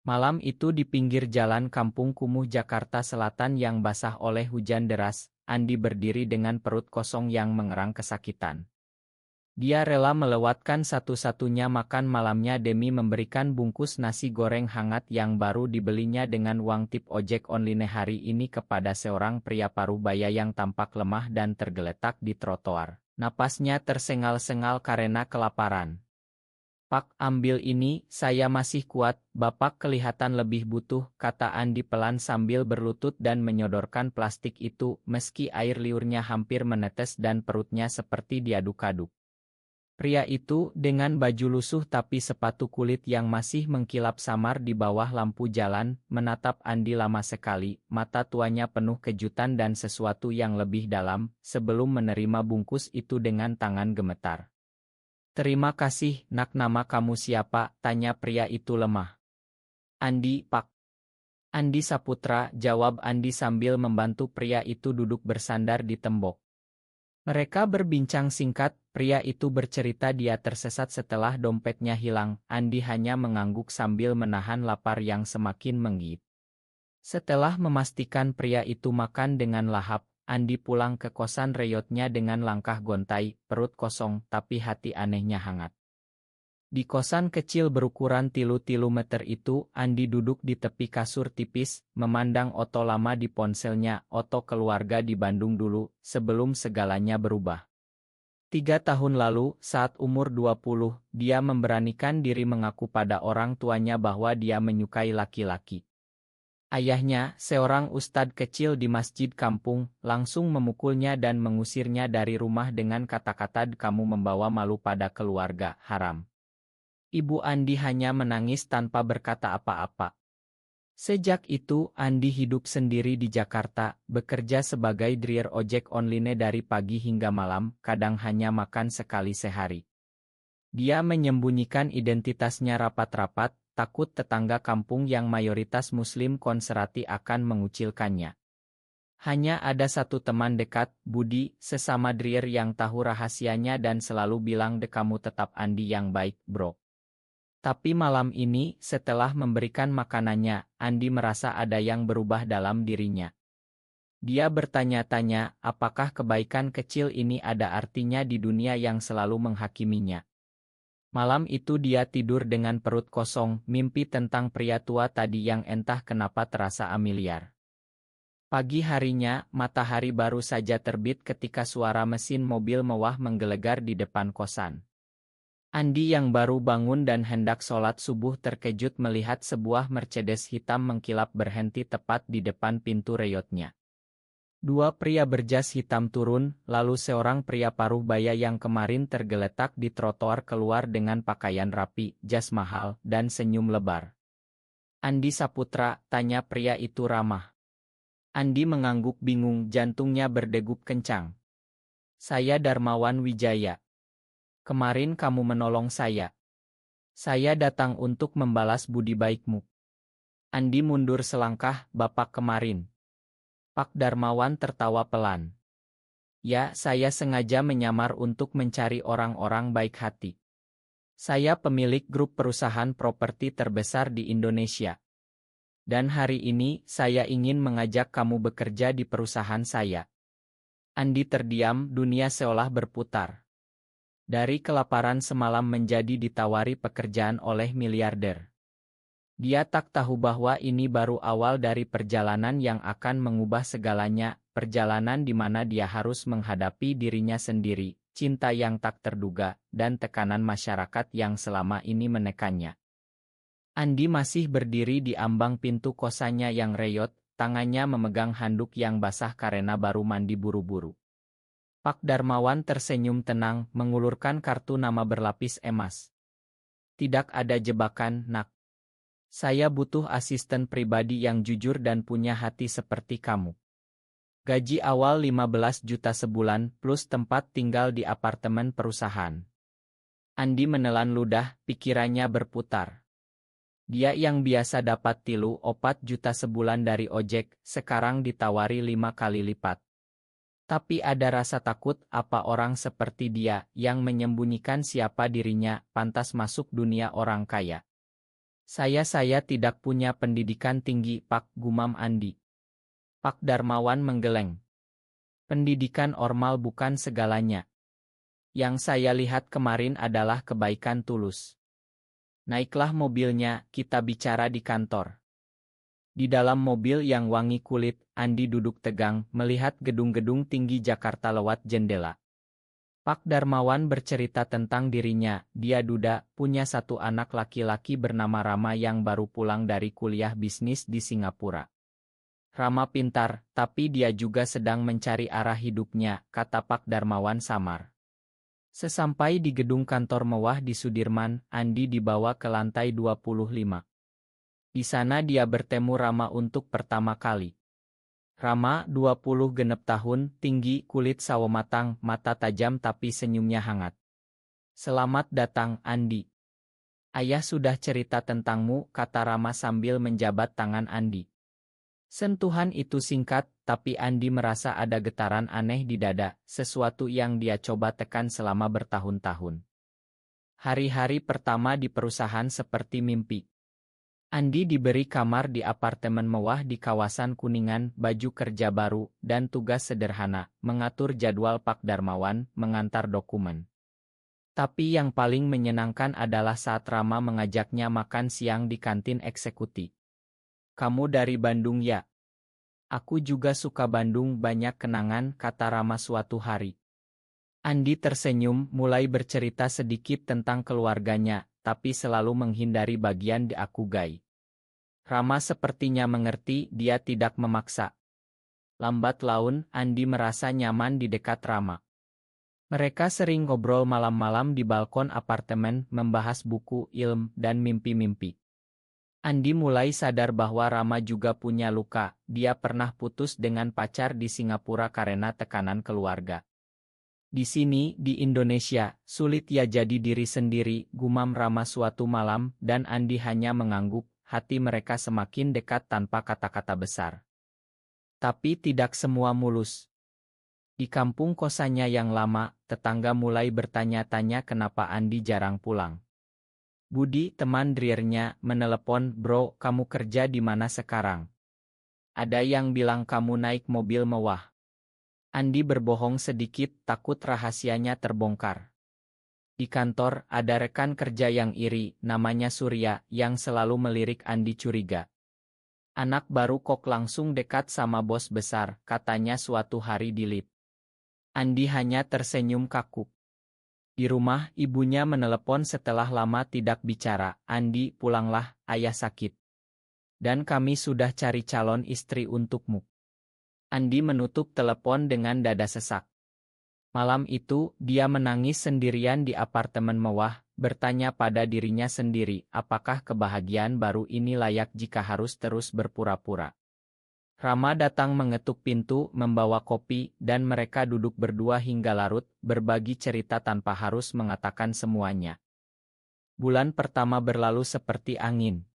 Malam itu di pinggir jalan Kampung Kumuh Jakarta Selatan yang basah oleh hujan deras, Andi berdiri dengan perut kosong yang mengerang kesakitan. Dia rela melewatkan satu-satunya makan malamnya demi memberikan bungkus nasi goreng hangat yang baru dibelinya dengan uang tip ojek online hari ini kepada seorang pria parubaya yang tampak lemah dan tergeletak di trotoar. Napasnya tersengal-sengal karena kelaparan. "Pak, ambil ini, saya masih kuat, Bapak kelihatan lebih butuh," kata Andi pelan sambil berlutut dan menyodorkan plastik itu, meski air liurnya hampir menetes dan perutnya seperti diaduk-aduk. Pria itu, dengan baju lusuh tapi sepatu kulit yang masih mengkilap samar di bawah lampu jalan, menatap Andi lama sekali, mata tuanya penuh kejutan dan sesuatu yang lebih dalam, sebelum menerima bungkus itu dengan tangan gemetar. "Terima kasih, Nak. Nama kamu siapa?" tanya pria itu lemah. "Andi, Pak." "Andi Saputra," jawab Andi sambil membantu pria itu duduk bersandar di tembok. Mereka berbincang singkat, pria itu bercerita dia tersesat setelah dompetnya hilang, Andi hanya mengangguk sambil menahan lapar yang semakin menggigit. Setelah memastikan pria itu makan dengan lahap, Andi pulang ke kosan reyotnya dengan langkah gontai, perut kosong tapi hati anehnya hangat. Di kosan kecil berukuran 3 meter itu, Andi duduk di tepi kasur tipis, memandang foto lama di ponselnya, foto keluarga di Bandung dulu, sebelum segalanya berubah. 3 tahun lalu, saat umur 20, dia memberanikan diri mengaku pada orang tuanya bahwa dia menyukai laki-laki. Ayahnya, seorang ustadz kecil di masjid kampung, langsung memukulnya dan mengusirnya dari rumah dengan kata-kata, "Kamu membawa malu pada keluarga, haram." Ibu Andi hanya menangis tanpa berkata apa-apa. Sejak itu, Andi hidup sendiri di Jakarta, bekerja sebagai driver ojek online dari pagi hingga malam, kadang hanya makan sekali sehari. Dia menyembunyikan identitasnya rapat-rapat, takut tetangga kampung yang mayoritas Muslim konservatif akan mengucilkannya. Hanya ada satu teman dekat, Budi, sesama driver yang tahu rahasianya dan selalu bilang, "Kamu tetap Andi yang baik, bro." Tapi malam ini, setelah memberikan makanannya, Andi merasa ada yang berubah dalam dirinya. Dia bertanya-tanya, apakah kebaikan kecil ini ada artinya di dunia yang selalu menghakiminya. Malam itu dia tidur dengan perut kosong, mimpi tentang pria tua tadi yang entah kenapa terasa familiar. Pagi harinya, matahari baru saja terbit ketika suara mesin mobil mewah menggelegar di depan kosan. Andi yang baru bangun dan hendak sholat subuh terkejut melihat sebuah Mercedes hitam mengkilap berhenti tepat di depan pintu reyotnya. Dua pria berjas hitam turun, lalu seorang pria paruh baya yang kemarin tergeletak di trotoar keluar dengan pakaian rapi, jas mahal, dan senyum lebar. "Andi Saputra?" tanya pria itu ramah. Andi mengangguk bingung, jantungnya berdegup kencang. "Saya Darmawan Wijaya. Kemarin kamu menolong saya. Saya datang untuk membalas budi baikmu." Andi mundur selangkah, "Bapak kemarin." Pak Darmawan tertawa pelan. "Ya, saya sengaja menyamar untuk mencari orang-orang baik hati. Saya pemilik grup perusahaan properti terbesar di Indonesia. Dan hari ini, saya ingin mengajak kamu bekerja di perusahaan saya." Andi terdiam, dunia seolah berputar. Dari kelaparan semalam menjadi ditawari pekerjaan oleh miliarder. Dia tak tahu bahwa ini baru awal dari perjalanan yang akan mengubah segalanya, perjalanan di mana dia harus menghadapi dirinya sendiri, cinta yang tak terduga, dan tekanan masyarakat yang selama ini menekannya. Andi masih berdiri di ambang pintu kosannya yang reyot, tangannya memegang handuk yang basah karena baru mandi buru-buru. Pak Darmawan tersenyum tenang, mengulurkan kartu nama berlapis emas. "Tidak ada jebakan, Nak. Saya butuh asisten pribadi yang jujur dan punya hati seperti kamu. Gaji awal 15 juta sebulan, plus tempat tinggal di apartemen perusahaan." Andi menelan ludah, pikirannya berputar. Dia yang biasa dapat 3-4 juta sebulan dari ojek, sekarang ditawari 5 kali lipat. Tapi ada rasa takut, apa orang seperti dia, yang menyembunyikan siapa dirinya, pantas masuk dunia orang kaya. Saya tidak punya pendidikan tinggi, Pak, gumam Andi. Pak Darmawan menggeleng. Pendidikan formal bukan segalanya. Yang saya lihat kemarin adalah kebaikan tulus. Naiklah mobilnya, kita bicara di kantor. Di dalam mobil yang wangi kulit, Andi duduk tegang, melihat gedung-gedung tinggi Jakarta lewat jendela. Pak Darmawan bercerita tentang dirinya, dia duda, punya satu anak laki-laki bernama Rama yang baru pulang dari kuliah bisnis di Singapura. Rama pintar, tapi dia juga sedang mencari arah hidupnya, kata Pak Darmawan samar. Sesampai di gedung kantor mewah di Sudirman, Andi dibawa ke lantai 25. Di sana dia bertemu Rama untuk pertama kali. Rama, 20 genep tahun, tinggi, kulit sawo matang, mata tajam tapi senyumnya hangat. Selamat datang, Andi. Ayah sudah cerita tentangmu, kata Rama sambil menjabat tangan Andi. Sentuhan itu singkat, tapi Andi merasa ada getaran aneh di dada, sesuatu yang dia coba tekan selama bertahun-tahun. Hari-hari pertama di perusahaan seperti mimpi. Andi diberi kamar di apartemen mewah di kawasan Kuningan, baju kerja baru, dan tugas sederhana, mengatur jadwal Pak Darmawan, mengantar dokumen. Tapi yang paling menyenangkan adalah saat Rama mengajaknya makan siang di kantin eksekutif. Kamu dari Bandung ya? Aku juga suka Bandung, banyak kenangan, kata Rama suatu hari. Andi tersenyum, mulai bercerita sedikit tentang keluarganya, tapi selalu menghindari bagian di aku gay. Rama sepertinya mengerti, dia tidak memaksa. Lambat laun, Andi merasa nyaman di dekat Rama. Mereka sering ngobrol malam-malam di balkon apartemen, membahas buku, ilmu, dan mimpi-mimpi. Andi mulai sadar bahwa Rama juga punya luka, dia pernah putus dengan pacar di Singapura karena tekanan keluarga. Di sini, di Indonesia, sulit ya jadi diri sendiri, gumam Rama suatu malam, dan Andi hanya mengangguk, hati mereka semakin dekat tanpa kata-kata besar. Tapi tidak semua mulus. Di kampung kosannya yang lama, tetangga mulai bertanya-tanya kenapa Andi jarang pulang. Budi, teman driernya, menelepon, "Bro, kamu kerja di mana sekarang? Ada yang bilang kamu naik mobil mewah." Andi berbohong sedikit, takut rahasianya terbongkar. Di kantor, ada rekan kerja yang iri, namanya Surya, yang selalu melirik Andi curiga. Anak baru kok langsung dekat sama bos besar, katanya suatu hari di lift. Andi hanya tersenyum kaku. Di rumah, ibunya menelepon setelah lama tidak bicara, "Andi, pulanglah, ayah sakit. Dan kami sudah cari calon istri untukmu." Andi menutup telepon dengan dada sesak. Malam itu, dia menangis sendirian di apartemen mewah, bertanya pada dirinya sendiri, apakah kebahagiaan baru ini layak jika harus terus berpura-pura. Rama datang mengetuk pintu, membawa kopi, dan mereka duduk berdua hingga larut, berbagi cerita tanpa harus mengatakan semuanya. Bulan pertama berlalu seperti angin.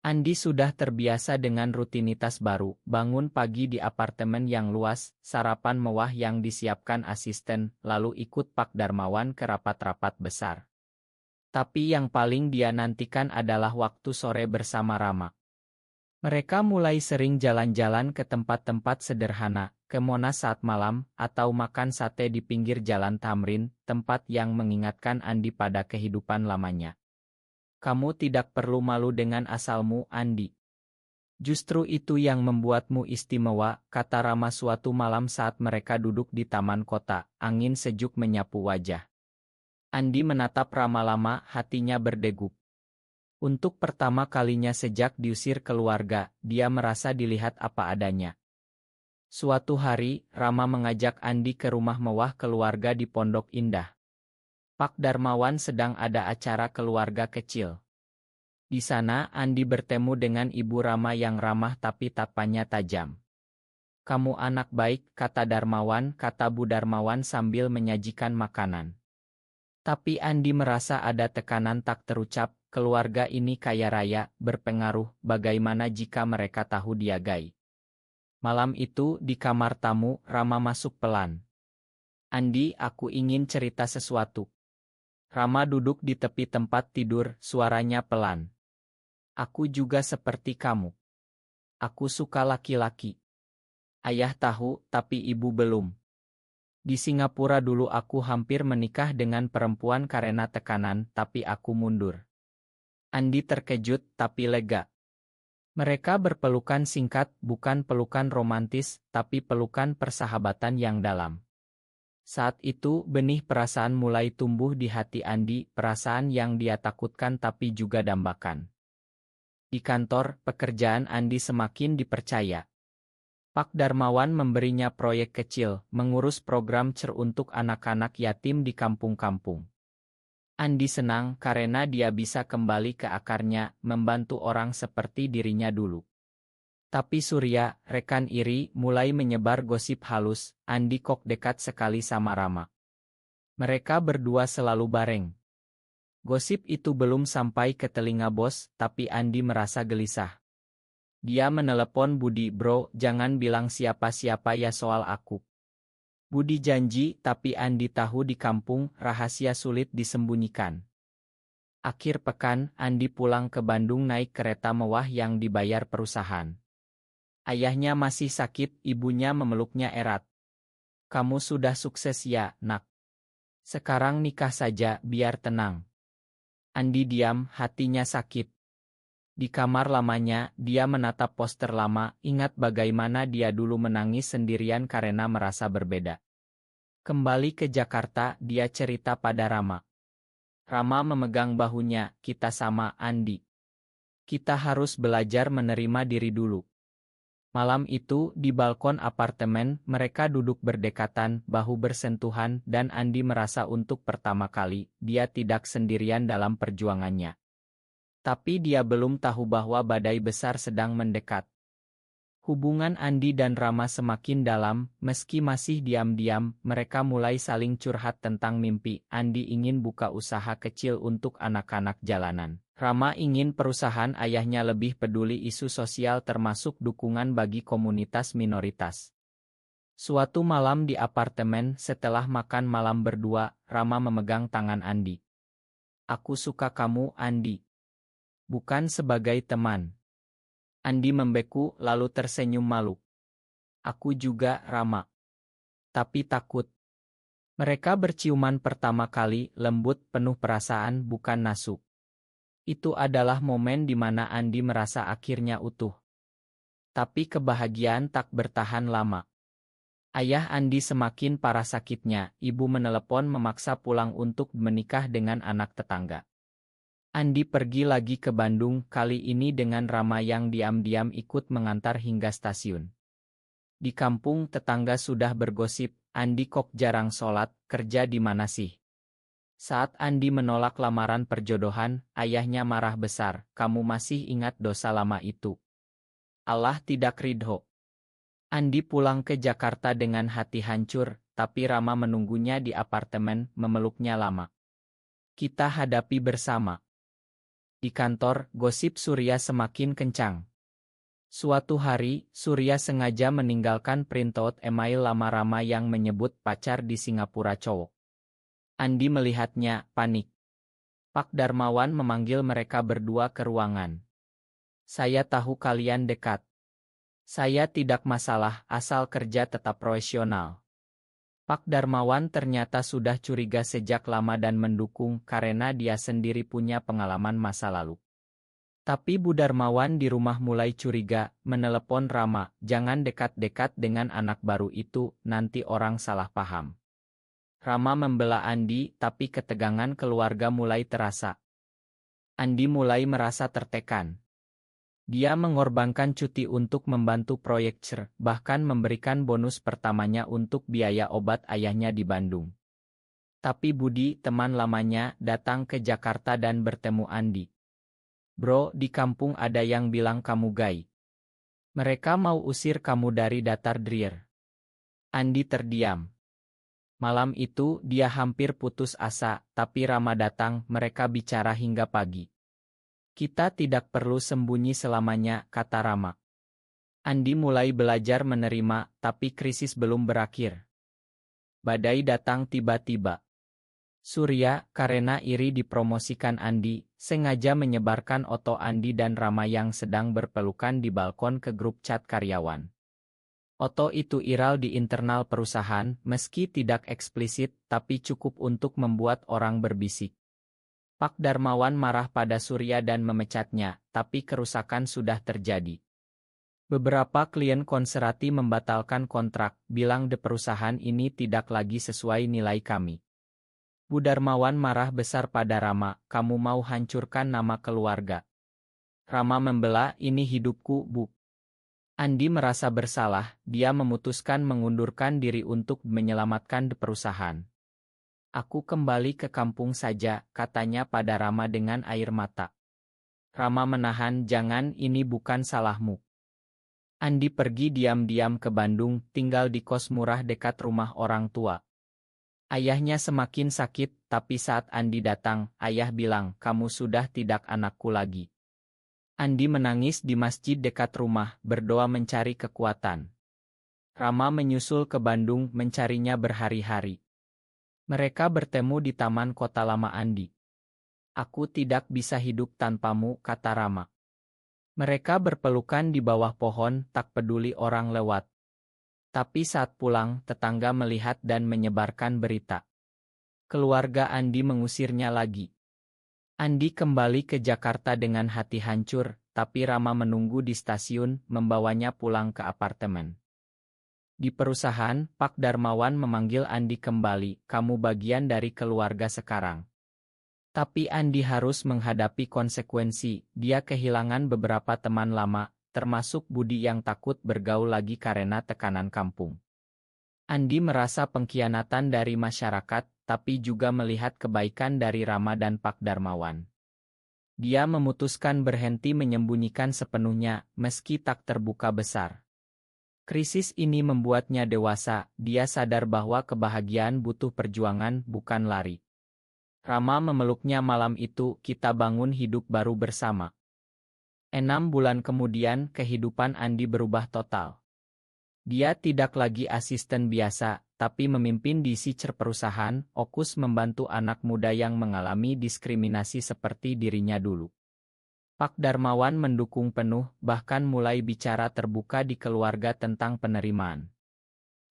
Andi sudah terbiasa dengan rutinitas baru, bangun pagi di apartemen yang luas, sarapan mewah yang disiapkan asisten, lalu ikut Pak Darmawan ke rapat-rapat besar. Tapi yang paling dia nantikan adalah waktu sore bersama Rama. Mereka mulai sering jalan-jalan ke tempat-tempat sederhana, ke Monas saat malam, atau makan sate di pinggir jalan Tamrin, tempat yang mengingatkan Andi pada kehidupan lamanya. Kamu tidak perlu malu dengan asalmu, Andi. Justru itu yang membuatmu istimewa, kata Rama suatu malam saat mereka duduk di taman kota, angin sejuk menyapu wajah. Andi menatap Rama lama, hatinya berdegup. Untuk pertama kalinya sejak diusir keluarga, dia merasa dilihat apa adanya. Suatu hari, Rama mengajak Andi ke rumah mewah keluarga di Pondok Indah. Pak Darmawan sedang ada acara keluarga kecil. Di sana, Andi bertemu dengan Ibu Rama yang ramah tapi tapannya tajam. "Kamu anak baik," kata Darmawan, kata Bu Darmawan sambil menyajikan makanan. Tapi Andi merasa ada tekanan tak terucap, keluarga ini kaya raya, berpengaruh, bagaimana jika mereka tahu dia gay? Malam itu, di kamar tamu, Rama masuk pelan. "Andi, aku ingin cerita sesuatu." Rama duduk di tepi tempat tidur, suaranya pelan. Aku juga seperti kamu. Aku suka laki-laki. Ayah tahu, tapi ibu belum. Di Singapura dulu aku hampir menikah dengan perempuan karena tekanan, tapi aku mundur. Andi terkejut, tapi lega. Mereka berpelukan singkat, bukan pelukan romantis, tapi pelukan persahabatan yang dalam. Saat itu, benih perasaan mulai tumbuh di hati Andi, perasaan yang dia takutkan tapi juga dambakan. Di kantor, pekerjaan Andi semakin dipercaya. Pak Darmawan memberinya proyek kecil, mengurus program CER untuk anak-anak yatim di kampung-kampung. Andi senang karena dia bisa kembali ke akarnya, membantu orang seperti dirinya dulu. Tapi Surya, rekan iri, mulai menyebar gosip halus, Andi kok dekat sekali sama Rama. Mereka berdua selalu bareng. Gosip itu belum sampai ke telinga bos, tapi Andi merasa gelisah. Dia menelepon Budi, "Bro, jangan bilang siapa-siapa ya soal aku." Budi janji, tapi Andi tahu di kampung, rahasia sulit disembunyikan. Akhir pekan, Andi pulang ke Bandung naik kereta mewah yang dibayar perusahaan. Ayahnya masih sakit, ibunya memeluknya erat. "Kamu sudah sukses ya, nak. Sekarang nikah saja, biar tenang." Andi diam, hatinya sakit. Di kamar lamanya, dia menatap poster lama, ingat bagaimana dia dulu menangis sendirian karena merasa berbeda. Kembali ke Jakarta, dia cerita pada Rama. Rama memegang bahunya, "Kita sama, Andi. Kita harus belajar menerima diri dulu." Malam itu, di balkon apartemen, mereka duduk berdekatan, bahu bersentuhan, dan Andi merasa untuk pertama kali, dia tidak sendirian dalam perjuangannya. Tapi dia belum tahu bahwa badai besar sedang mendekat. Hubungan Andi dan Rama semakin dalam, meski masih diam-diam, mereka mulai saling curhat tentang mimpi. Andi ingin buka usaha kecil untuk anak-anak jalanan. Rama ingin perusahaan ayahnya lebih peduli isu sosial termasuk dukungan bagi komunitas minoritas. Suatu malam di apartemen, setelah makan malam berdua, Rama memegang tangan Andi. "Aku suka kamu, Andi. Bukan sebagai teman." Andi membeku, lalu tersenyum malu. "Aku juga, Rama. Tapi takut." Mereka berciuman pertama kali, lembut, penuh perasaan, bukan nafsu. Itu adalah momen di mana Andi merasa akhirnya utuh. Tapi kebahagiaan tak bertahan lama. Ayah Andi semakin parah sakitnya, ibu menelepon memaksa pulang untuk menikah dengan anak tetangga. Andi pergi lagi ke Bandung, kali ini dengan Rama yang diam-diam ikut mengantar hingga stasiun. Di kampung tetangga sudah bergosip, "Andi kok jarang sholat, kerja di mana sih?" Saat Andi menolak lamaran perjodohan, ayahnya marah besar, "Kamu masih ingat dosa lama itu? Allah tidak ridho." Andi pulang ke Jakarta dengan hati hancur, tapi Rama menunggunya di apartemen, memeluknya lama. "Kita hadapi bersama." Di kantor, gosip Surya semakin kencang. Suatu hari, Surya sengaja meninggalkan printout email lama Rama yang menyebut pacar di Singapura cowok. Andi melihatnya, panik. Pak Darmawan memanggil mereka berdua ke ruangan. "Saya tahu kalian dekat. Saya tidak masalah, asal kerja tetap profesional." Pak Darmawan ternyata sudah curiga sejak lama dan mendukung karena dia sendiri punya pengalaman masa lalu. Tapi Bu Darmawan di rumah mulai curiga, menelepon Rama, "Jangan dekat-dekat dengan anak baru itu, nanti orang salah paham." Rama membela Andi, tapi ketegangan keluarga mulai terasa. Andi mulai merasa tertekan. Dia mengorbankan cuti untuk membantu proyek CER, bahkan memberikan bonus pertamanya untuk biaya obat ayahnya di Bandung. Tapi Budi, teman lamanya, datang ke Jakarta dan bertemu Andi. "Bro, di kampung ada yang bilang kamu gay. Mereka mau usir kamu dari Datar Drir." Andi terdiam. Malam itu, dia hampir putus asa, tapi Rama datang, mereka bicara hingga pagi. "Kita tidak perlu sembunyi selamanya," kata Rama. Andi mulai belajar menerima, tapi krisis belum berakhir. Badai datang tiba-tiba. Surya, karena iri dipromosikan Andi, sengaja menyebarkan foto Andi dan Rama yang sedang berpelukan di balkon ke grup chat karyawan. Foto itu viral di internal perusahaan, meski tidak eksplisit, tapi cukup untuk membuat orang berbisik. Pak Darmawan marah pada Surya dan memecatnya, tapi kerusakan sudah terjadi. Beberapa klien konserati membatalkan kontrak, bilang de perusahaan ini tidak lagi sesuai nilai kami. Bu Darmawan marah besar pada Rama, kamu mau hancurkan nama keluarga. Rama membela, ini hidupku, Bu. Andi merasa bersalah, dia memutuskan mengundurkan diri untuk menyelamatkan perusahaan. Aku kembali ke kampung saja, katanya pada Rama dengan air mata. Rama menahan, jangan, ini bukan salahmu. Andi pergi diam-diam ke Bandung, tinggal di kos murah dekat rumah orang tua. Ayahnya semakin sakit, tapi saat Andi datang, ayah bilang, kamu sudah tidak anakku lagi. Andi menangis di masjid dekat rumah, berdoa mencari kekuatan. Rama menyusul ke Bandung mencarinya berhari-hari. Mereka bertemu di Taman Kota Lama Andi. Aku tidak bisa hidup tanpamu, kata Rama. Mereka berpelukan di bawah pohon, tak peduli orang lewat. Tapi saat pulang, tetangga melihat dan menyebarkan berita. Keluarga Andi mengusirnya lagi. Andi kembali ke Jakarta dengan hati hancur, tapi Rama menunggu di stasiun, membawanya pulang ke apartemen. Di perusahaan, Pak Darmawan memanggil Andi kembali, kamu bagian dari keluarga sekarang. Tapi Andi harus menghadapi konsekuensi, dia kehilangan beberapa teman lama, termasuk Budi yang takut bergaul lagi karena tekanan kampung. Andi merasa pengkhianatan dari masyarakat, tapi juga melihat kebaikan dari Rama dan Pak Darmawan. Dia memutuskan berhenti menyembunyikan sepenuhnya, meski tak terbuka besar. Krisis ini membuatnya dewasa, dia sadar bahwa kebahagiaan butuh perjuangan, bukan lari. Rama memeluknya malam itu, kita bangun hidup baru bersama. 6 bulan kemudian, kehidupan Andi berubah total. Dia tidak lagi asisten biasa, tapi memimpin di sicer perusahaan, fokus membantu anak muda yang mengalami diskriminasi seperti dirinya dulu. Pak Darmawan mendukung penuh, bahkan mulai bicara terbuka di keluarga tentang penerimaan.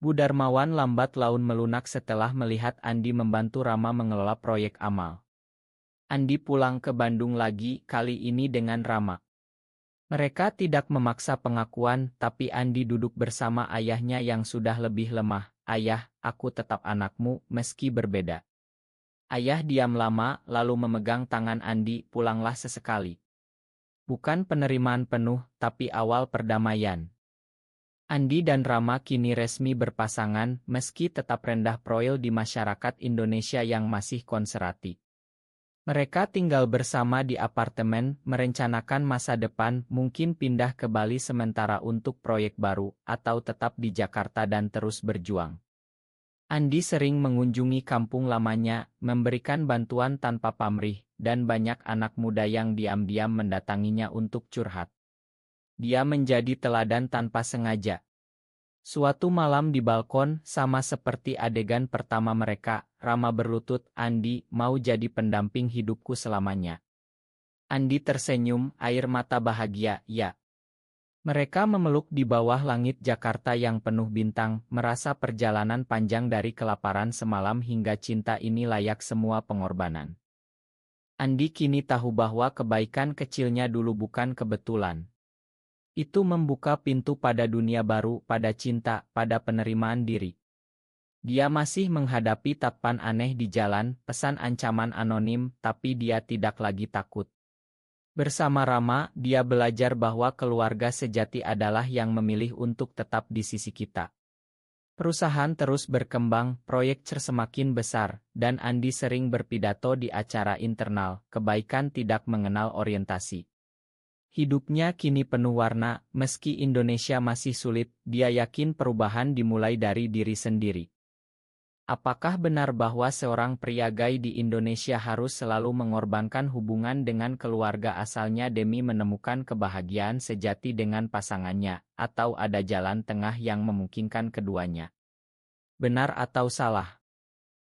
Bu Darmawan lambat laun melunak setelah melihat Andi membantu Rama mengelola proyek amal. Andi pulang ke Bandung lagi, kali ini dengan Rama. Mereka tidak memaksa pengakuan, tapi Andi duduk bersama ayahnya yang sudah lebih lemah. Ayah, aku tetap anakmu, meski berbeda. Ayah diam lama, lalu memegang tangan Andi, pulanglah sesekali. Bukan penerimaan penuh, tapi awal perdamaian. Andi dan Rama kini resmi berpasangan, meski tetap rendah proil di masyarakat Indonesia yang masih konservatif. Mereka tinggal bersama di apartemen, merencanakan masa depan, mungkin pindah ke Bali sementara untuk proyek baru, atau tetap di Jakarta dan terus berjuang. Andi sering mengunjungi kampung lamanya, memberikan bantuan tanpa pamrih, dan banyak anak muda yang diam-diam mendatanginya untuk curhat. Dia menjadi teladan tanpa sengaja. Suatu malam di balkon, sama seperti adegan pertama mereka, Rama berlutut, Andi, mau jadi pendamping hidupku selamanya. Andi tersenyum, air mata bahagia, ya. Mereka memeluk di bawah langit Jakarta yang penuh bintang, merasa perjalanan panjang dari kelaparan semalam hingga cinta ini layak semua pengorbanan. Andi kini tahu bahwa kebaikan kecilnya dulu bukan kebetulan. Itu membuka pintu pada dunia baru, pada cinta, pada penerimaan diri. Dia masih menghadapi tatapan aneh di jalan, pesan ancaman anonim, tapi dia tidak lagi takut. Bersama Rama, dia belajar bahwa keluarga sejati adalah yang memilih untuk tetap di sisi kita. Perusahaan terus berkembang, proyek semakin besar, dan Andi sering berpidato di acara internal, kebaikan tidak mengenal orientasi. Hidupnya kini penuh warna, meski Indonesia masih sulit, dia yakin perubahan dimulai dari diri sendiri. Apakah benar bahwa seorang pria gay di Indonesia harus selalu mengorbankan hubungan dengan keluarga asalnya demi menemukan kebahagiaan sejati dengan pasangannya, atau ada jalan tengah yang memungkinkan keduanya? Benar atau salah?